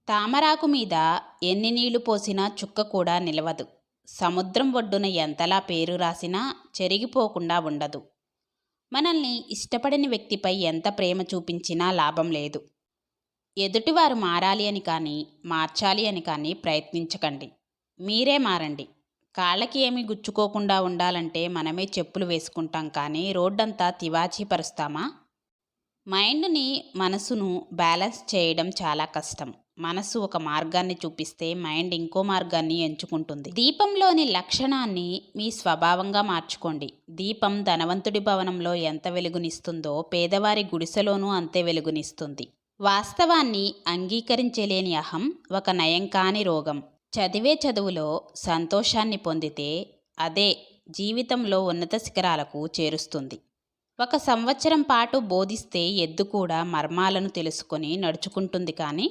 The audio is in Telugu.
తామరాకు మీద ఎన్ని నీళ్లు పోసినా చుక్క కూడా నిలవదు. సముద్రం ఒడ్డున ఎంతలా పేరు రాసినా చెరిగిపోకుండా ఉండదు. మనల్ని ఇష్టపడని వ్యక్తిపై ఎంత ప్రేమ చూపించినా లాభం లేదు. ఎదుటివారు మారాలి అని కానీ, మార్చాలి అని కానీ ప్రయత్నించకండి. మీరే మారండి. కాళ్ళకి ఏమీ గుచ్చుకోకుండా ఉండాలంటే మనమే చెప్పులు వేసుకుంటాం కానీ రోడ్డంతా తివాచీ పరుస్తామా? మైండ్ని, మనసును బ్యాలెన్స్ చేయడం చాలా కష్టం. మనసు ఒక మార్గాన్ని చూపిస్తే మైండ్ ఇంకో మార్గాన్ని ఎంచుకుంటుంది. దీపంలోని లక్షణాన్ని మీ స్వభావంగా మార్చుకోండి. దీపం ధనవంతుడి భవనంలో ఎంత వెలుగునిస్తుందో పేదవారి గుడిసెలోనూ అంతే వెలుగునిస్తుంది. వాస్తవాన్ని అంగీకరించలేని అహం ఒక నయం కాని రోగం. చదివే చదువులో సంతోషాన్ని పొందితే అదే జీవితంలో ఉన్నత శిఖరాలకు చేరుస్తుంది. 1 సంవత్సరం పాటు బోధిస్తే ఎద్దు కూడా మర్మాలను తెలుసుకొని నడుచుకుంటుంది కానీ